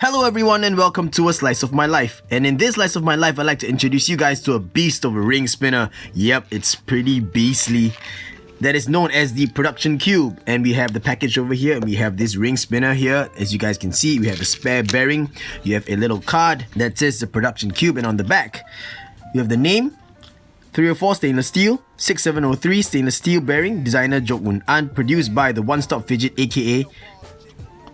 Hello everyone and welcome to a slice of my life. And in this slice of my life, I'd like to introduce you guys to a beast of a ring spinner. Yep, it's pretty beastly. That is known as the PRODUCTION.CUBE. And we have the package over here and we have this ring spinner here. As you guys can see, we have a spare bearing. You have a little card that says the PRODUCTION.CUBE, and on the back, you have the name, 304 stainless steel, 6703 stainless steel bearing, designer Jong-un An, produced by the One Stop Fidget aka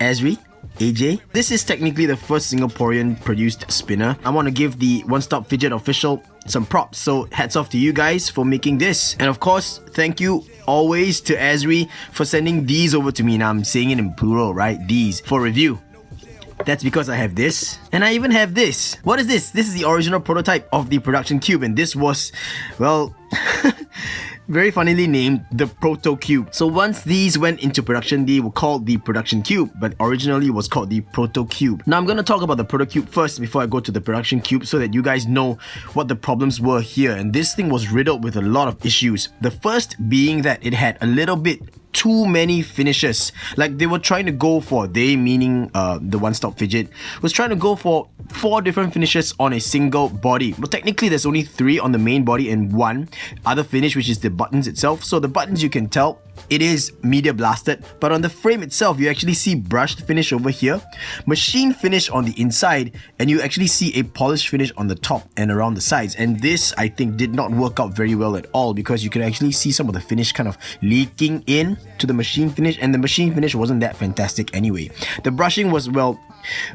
Azri. AJ. This is technically the first Singaporean produced spinner. I want to give the One Stop Fidget official some props, so hats off to you guys for making this. And of course, thank you always to Azri for sending these over to me. Now I'm saying it in plural, right? These for review. That's because I have this, and I even have this. What is this? This is the original prototype of the PRODUCTION.CUBE, and this was, well, very funnily named the Proto-Cube. So once these went into production, they were called the PRODUCTION.CUBE, but originally it was called the Proto-Cube. Now I'm going to talk about the Proto-Cube first before I go to the PRODUCTION.CUBE so that you guys know what the problems were here. And this thing was riddled with a lot of issues. The first being that it had a little bit too many finishes. Like they were trying to go for, they meaning the One Stop Fidget, was trying to go for 4 different finishes on a single body. But technically there's only 3 on the main body and 1 other finish, which is the buttons itself. So the buttons, you can tell it is media blasted, but on the frame itself you actually see brushed finish over here, machine finish on the inside, and you actually see a polished finish on the top and around the sides. And this, I think, did not work out very well at all, because you can actually see some of the finish kind of leaking in to the machine finish, and the machine finish wasn't that fantastic anyway. The brushing was, well,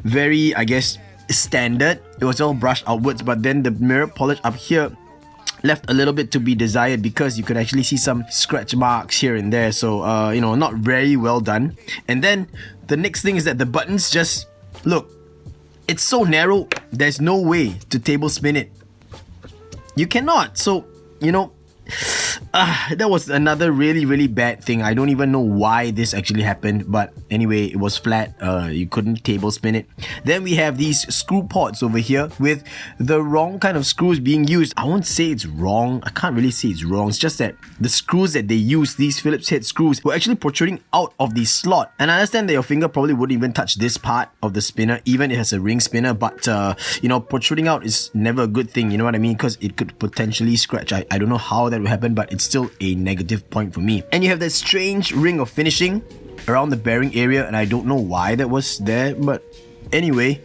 very, I guess, standard. It was all brushed outwards, but then the mirror polish up here left a little bit to be desired, because you could actually see some scratch marks here and there. So you know, not very well done. And then the next thing is that the buttons just look, it's so narrow, there's no way to table spin it. You cannot. So you know, that was another really bad thing. I don't even know why this actually happened, but anyway, it was flat. You couldn't table spin it. Then we have these screw ports over here with the wrong kind of screws being used. I won't say it's wrong. I can't really say it's wrong. It's just that the screws that they use, these Phillips head screws, were actually protruding out of the slot. And I understand that your finger probably wouldn't even touch this part of the spinner, even if it has a ring spinner, but you know, protruding out is never a good thing, you know what I mean? Because it could potentially scratch. I don't know how that would happen, but it's still a negative point for me. And you have that strange ring of finishing around the bearing area, and I don't know why that was there, but anyway,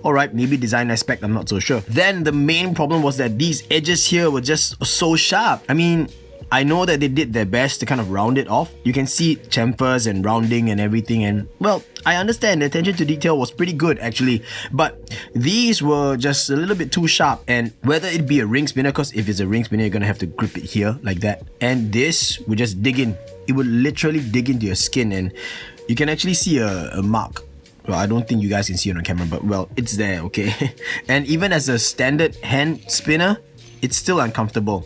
alright, maybe design aspect, I'm not so sure. Then the main problem was that these edges here were just so sharp. I mean, I know that they did their best to kind of round it off. You can see chamfers and rounding and everything, and well, I understand the attention to detail was pretty good actually, but these were just a little bit too sharp. And whether it be a ring spinner, because if it's a ring spinner, you're gonna have to grip it here like that, and this would just dig in. It would literally dig into your skin, and you can actually see a mark. Well, I don't think you guys can see it on camera, but well, it's there, okay? And even as a standard hand spinner, it's still uncomfortable.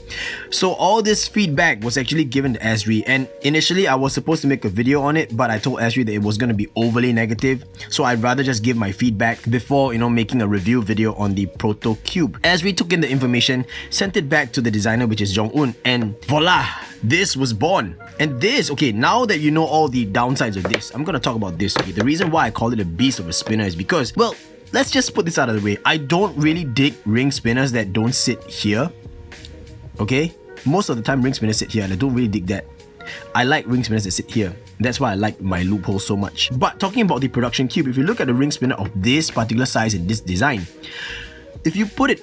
So all this feedback was actually given to Azri, and initially I was supposed to make a video on it, but I told Azri that it was going to be overly negative, so I'd rather just give my feedback before, you know, making a review video on the Proto-Cube. Azri took in the information, sent it back to the designer, which is Jong-un, and voila, this was born. And this, okay, now that you know all the downsides of this, I'm going to talk about this. Okay, the reason why I call it a beast of a spinner is because, well, let's just put this out of the way. I don't really dig ring spinners that don't sit here. Okay? Most of the time ring spinners sit here, and I don't really dig that. I like ring spinners that sit here. That's why I like my loophole so much. But talking about the PRODUCTION.CUBE, if you look at a ring spinner of this particular size and this design, if you put it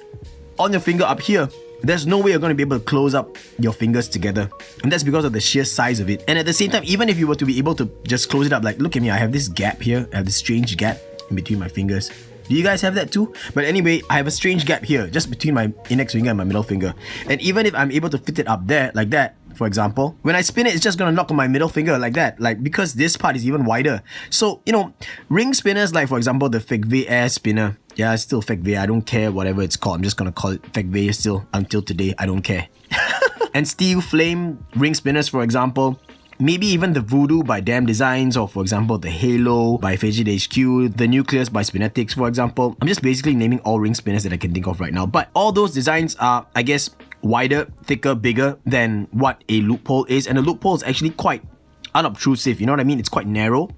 on your finger up here, there's no way you're going to be able to close up your fingers together. And that's because of the sheer size of it. And at the same time, even if you were to be able to just close it up, like look at me, I have this gap here. I have this strange gap in between my fingers. Do you guys have that too? But anyway, I have a strange gap here, just between my index finger and my middle finger. And even if I'm able to fit it up there, like that, for example, when I spin it, it's just gonna knock on my middle finger like that, like because this part is even wider. So, you know, ring spinners like, for example, the FIDGETSPINNER. Yeah, it's still FIDGET. I don't care whatever it's called. I'm just gonna call it FIDGET still until today. I don't care. And steel flame ring spinners, for example, maybe even the Voodoo by Damn Designs, or for example the Halo by Fidget HQ, the Nucleus by Spinetics, for example. I'm just basically naming all ring spinners that I can think of right now, but all those designs are, I guess, wider, thicker, bigger than what a loophole is, and a loophole is actually quite unobtrusive, you know what I mean? It's quite narrow.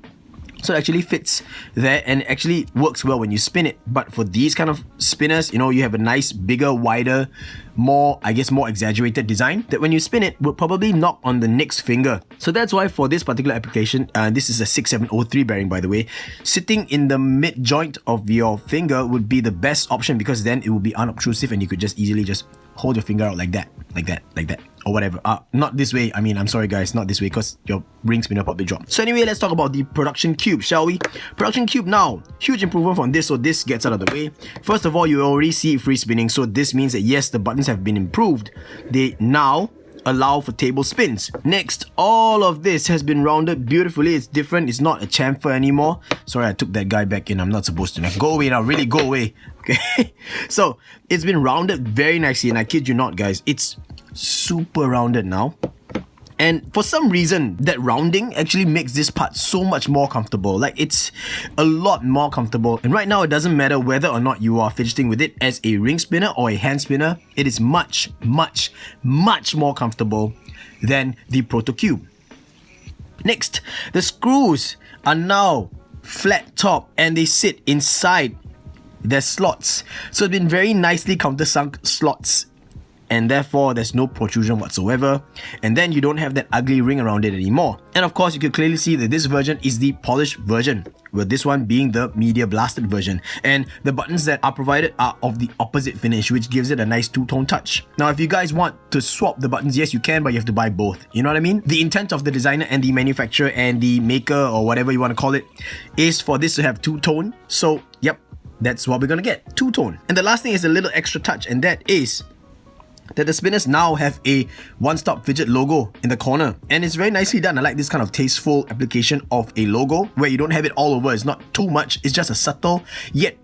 So it actually fits there and actually works well when you spin it. But for these kind of spinners, you know, you have a nice, bigger, wider, more, I guess, more exaggerated design that when you spin it will probably knock on the next finger. So that's why for this particular application, this is a 6703 bearing, by the way, sitting in the mid joint of your finger would be the best option, because then it will be unobtrusive and you could just easily just hold your finger out like that, or whatever. Not this way. I mean, I'm sorry guys, not this way, because your ring spinner probably dropped. So anyway, let's talk about the Production Cube, shall we? Production Cube now, huge improvement from this, so this gets out of the way. First of all, you already see free spinning, so this means that yes, the buttons have been improved. They now allow for table spins. Next, all of this has been rounded beautifully. It's different. It's not a chamfer anymore. Sorry, I took that guy back in. I'm not supposed to. Now go away now, really go away. Okay, so it's been rounded very nicely, and I kid you not guys, it's super rounded now. And for some reason, that rounding actually makes this part so much more comfortable. Like, it's a lot more comfortable. And right now, it doesn't matter whether or not you are fidgeting with it as a ring spinner or a hand spinner. It is much, much, much more comfortable than the Proto Cube. Next, the screws are now flat top and they sit inside their slots. So it's been very nicely countersunk slots, and therefore there's no protrusion whatsoever, and then you don't have that ugly ring around it anymore. And of course, you can clearly see that this version is the polished version, with this one being the media blasted version, and the buttons that are provided are of the opposite finish, which gives it a nice two-tone touch. Now if you guys want to swap the buttons, yes you can, but you have to buy both, you know what I mean? The intent of the designer and the manufacturer and the maker, or whatever you want to call it, is for this to have two-tone. So yep, that's what we're gonna get, two-tone. And the last thing is a little extra touch, and that is that the spinners now have a one-stop fidget logo in the corner, and it's very nicely done. I like this kind of tasteful application of a logo where you don't have it all over. It's not too much, it's just a subtle yet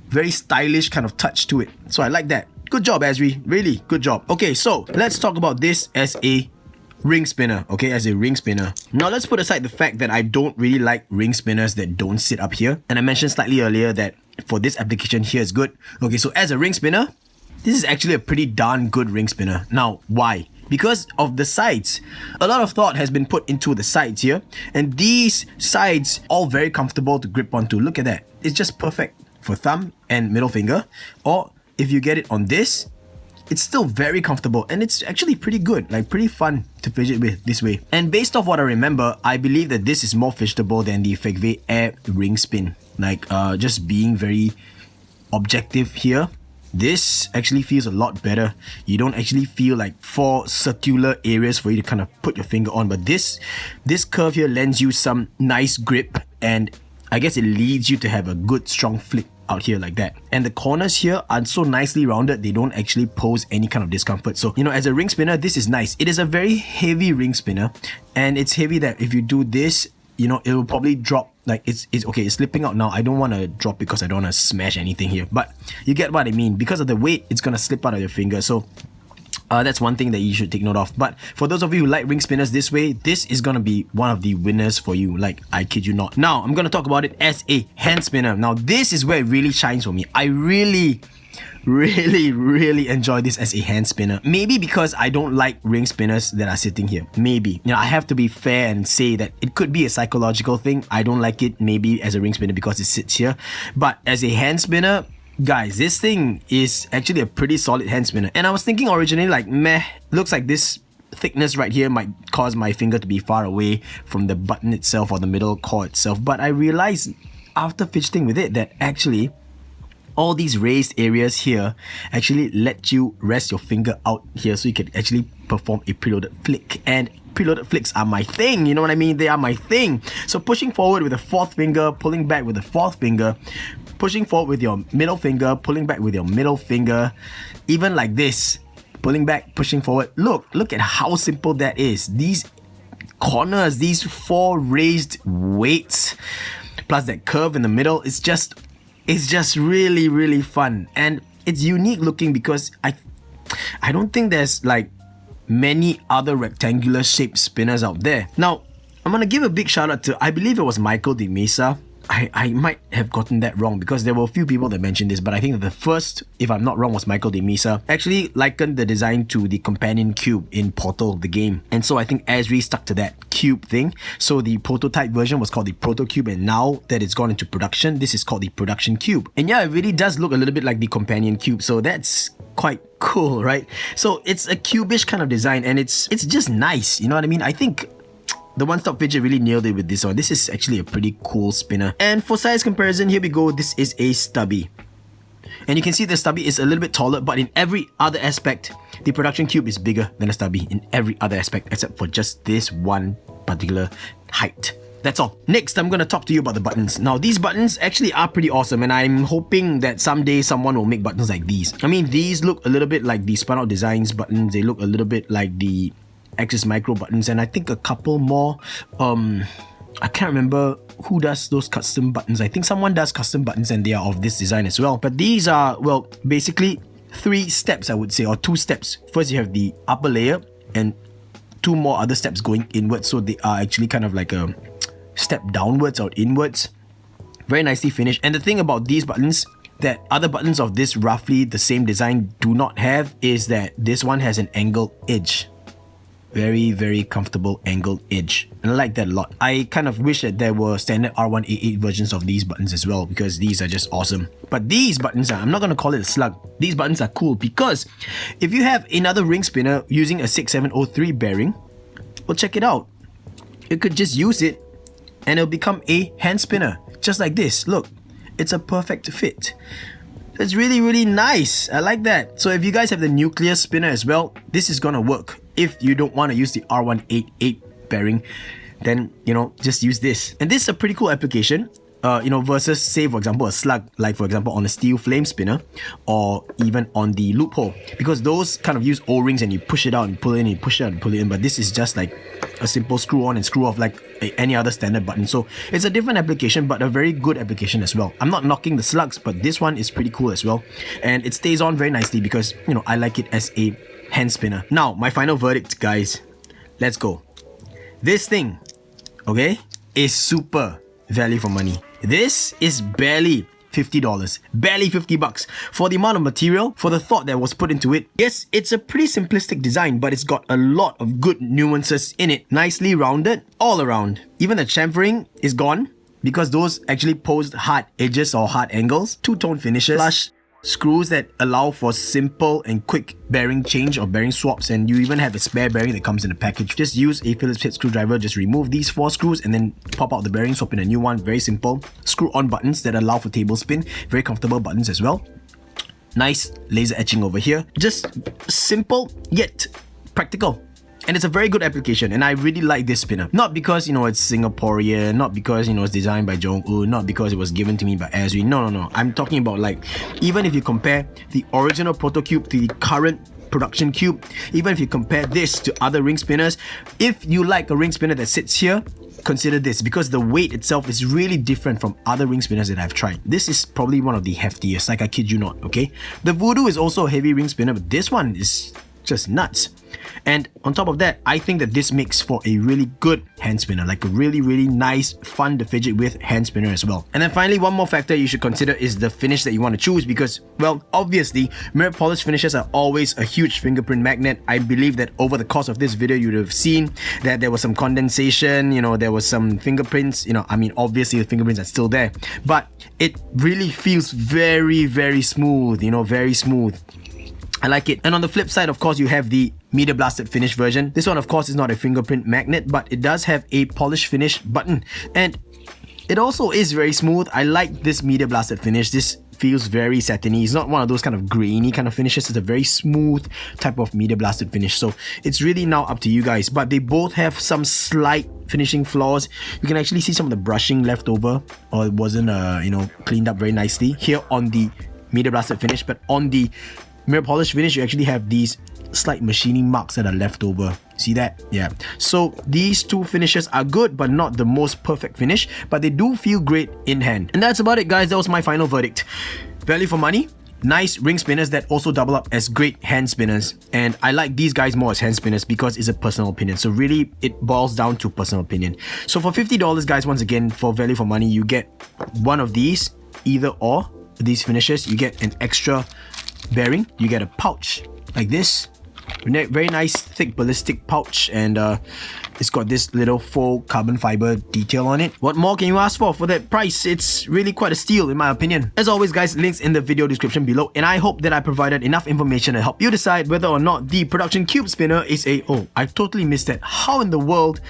very stylish kind of touch to it. So I like that. Good job, Azri, really good job. Okay, so let's talk about this as a ring spinner. Okay, as a ring spinner. Now let's put aside the fact that I don't really like ring spinners that don't sit up here, and I mentioned slightly earlier that for this application here is good. Okay, so as a ring spinner, this is actually a pretty darn good ring spinner. Now, why? Because of the sides. A lot of thought has been put into the sides here, and these sides all very comfortable to grip onto. Look at that. It's just perfect for thumb and middle finger, or if you get it on this, it's still very comfortable, and it's actually pretty good, like pretty fun to fidget with this way. And based off what I remember, I believe that this is more fidgetable than the FIGETSPINNER Air ring spin. Like, just being very objective here, this actually feels a lot better. You don't actually feel like 4 circular areas for you to kind of put your finger on, but this curve here lends you some nice grip, and I guess it leads you to have a good strong flick out here like that. And the corners here are so nicely rounded, they don't actually pose any kind of discomfort. So, you know, as a ring spinner, this is nice. It is a very heavy ring spinner, and it's heavy that if you do this, you know, it will probably drop. Like, it's okay, it's slipping out now. I don't want to drop because I don't want to smash anything here, but you get what I mean. Because of the weight, it's gonna slip out of your finger. So that's one thing that you should take note of. But for those of you who like ring spinners this way, this is gonna be one of the winners for you. Like, I kid you not. Now I'm gonna talk about it as a hand spinner. Now this is where it really shines for me. I really enjoy this as a hand spinner. Maybe because I don't like ring spinners that are sitting here. Maybe, you know, I have to be fair and say that it could be a psychological thing. I don't like it maybe as a ring spinner because it sits here, but as a hand spinner, guys, this thing is actually a pretty solid hand spinner. And I was thinking originally, like, meh, looks like this thickness right here might cause my finger to be far away from the button itself or the middle core itself, but I realized after fidgeting with it that actually all these raised areas here actually let you rest your finger out here, so you can actually perform a preloaded flick. And preloaded flicks are my thing, you know what I mean? They are my thing. So pushing forward with the 4th finger, pulling back with the 4th finger, pushing forward with your middle finger, pulling back with your middle finger, even like this, pulling back, pushing forward. Look at how simple that is. These corners, these 4 raised weights, plus that curve in the middle, it's just really fun, and it's unique looking because I don't think there's like many other rectangular shaped spinners out there. Now I'm gonna give a big shout out to, I believe it was Michael de Mesa, I might have gotten that wrong because there were a few people that mentioned this, but I think that the first, if I'm not wrong, was Michael De Mesa, actually likened the design to the companion cube in Portal, the game. And so I think Esri stuck to that cube thing. So the prototype version was called the Proto Cube, and now that it's gone into production, this is called the Production Cube. And yeah, it really does look a little bit like the companion cube, so that's quite cool, right? So it's a cubish kind of design, and it's just nice, you know what I mean? I think the One Stop Fidget really nailed it with this one. This is actually a pretty cool spinner. And for size comparison, here we go. This is a stubby. And you can see the stubby is a little bit taller, but in every other aspect, the Production Cube is bigger than a stubby in every other aspect, except for just this one particular height. That's all. Next, I'm going to talk to you about the buttons. Now, these buttons actually are pretty awesome, and I'm hoping that someday someone will make buttons like these. I mean, these look a little bit like the Spun Out Designs buttons. They look a little bit like the Axis Micro buttons, and I think a couple more. I can't remember who does those custom buttons. I think someone does custom buttons and they are of this design as well. But these are, well, basically 3 steps, I would say, or 2 steps. First, you have the upper layer and 2 more other steps going inwards. So they are actually kind of like a step downwards or inwards. Very nicely finished. And the thing about these buttons that other buttons of this roughly the same design do not have is that this one has an angled edge. Very, very comfortable angled edge, and I like that a lot. I kind of wish that there were standard R188 versions of these buttons as well, because these are just awesome. But these buttons I'm not going to call it a slug. These buttons are cool because if you have another ring spinner using a 6703 bearing, well, check it out. You could just use it and it'll become a hand spinner, just like this. Look, it's a perfect fit. It's really, really nice. I like that. So if you guys have the nuclear spinner as well, this is gonna work. If you don't want to use the R188 bearing, then, you know, just use this. And this is a pretty cool application, you know, versus, say, for example, a slug, like, for example, on a steel flame spinner, or even on the loophole. Because those kind of use O-rings and you push it out and pull it in, and you push it out and pull it in. But this is just like a simple screw on and screw off like any other standard button. So it's a different application, but a very good application as well. I'm not knocking the slugs, but this one is pretty cool as well. And it stays on very nicely because, you know, I like it as a hand spinner. Now, my final verdict, guys. Let's go. This thing, okay, is super value for money. This is barely $50, barely 50 bucks for the amount of material, for the thought that was put into it. Yes, it's a pretty simplistic design, but it's got a lot of good nuances in it. Nicely rounded all around. Even the chamfering is gone because those actually posed hard edges or hard angles. Two-tone finishes, flush screws that allow for simple and quick bearing change or bearing swaps, and you even have a spare bearing that comes in a package. Just use a Phillips head screwdriver, just remove these 4 screws and then pop out the bearing, swap in a new one. Very simple. Screw on buttons that allow for table spin. Very comfortable buttons as well. Nice laser etching over here. Just simple yet practical. And it's a very good application, and I really like this spinner. Not because, you know, it's Singaporean, not because, you know, it's designed by Jong-un, not because it was given to me by Esri. No. I'm talking about, like, even if you compare the original Proto Cube to the current Production Cube, even if you compare this to other ring spinners, if you like a ring spinner that sits here, consider this, because the weight itself is really different from other ring spinners that I've tried. This is probably one of the heftiest, like, I kid you not, okay? The Voodoo is also a heavy ring spinner, but this one is just nuts. And on top of that, I think that this makes for a really good hand spinner, like a really, really nice, fun to fidget with hand spinner as well. And then finally, one more factor you should consider is the finish that you want to choose, because, well, obviously, mirror polish finishes are always a huge fingerprint magnet. I believe that over the course of this video, you would have seen that there was some condensation, you know, there was some fingerprints, you know, I mean, obviously the fingerprints are still there, but it really feels very, very smooth, you know, very smooth. I like it. And on the flip side, of course, you have the media blasted finish version. This one, of course, is not a fingerprint magnet, but it does have a polish finish button, and it also is very smooth. I like this media blasted finish. This feels very satiny. It's not one of those kind of grainy kind of finishes. It's a very smooth type of media blasted finish. So it's really now up to you guys. But they both have some slight finishing flaws. You can actually see some of the brushing left over, or it wasn't, you know, cleaned up very nicely here on the media blasted finish. But on the mirror polish finish, you actually have these slight machining marks that are left over. See that? Yeah. So these two finishes are good, but not the most perfect finish, but they do feel great in hand. And that's about it, guys. That was my final verdict. Value for money, nice ring spinners that also double up as great hand spinners. And I like these guys more as hand spinners because it's a personal opinion. So really, it boils down to personal opinion. So for $50, guys, once again, for value for money, you get one of these, either or, these finishes. You get an extra bearing. You get a pouch like this. Very nice, thick ballistic pouch, and it's got this little faux carbon fiber detail on it. What more can you ask for that price? It's really quite a steal in my opinion. As always, guys, links in the video description below, and I hope that I provided enough information to help you decide whether or not the Production Cube spinner is a... Oh, I totally missed that. How in the world?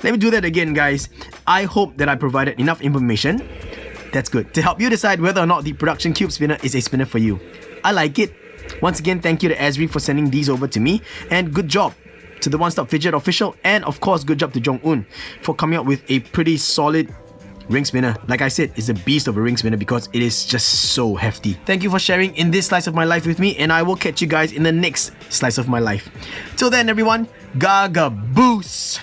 Let me do that again, guys. I hope that I provided enough information, that's good, to help you decide whether or not the Production Cube spinner is a spinner for you. I like it. Once again, thank you to Azri for sending these over to me, and good job to the One Stop Fidget official, and of course good job to Jong-un for coming up with a pretty solid ring spinner. Like I said, it's a beast of a ring spinner because it is just so hefty. Thank you for sharing in this slice of my life with me, and I will catch you guys in the next slice of my life. Till then, everyone, gaga boost!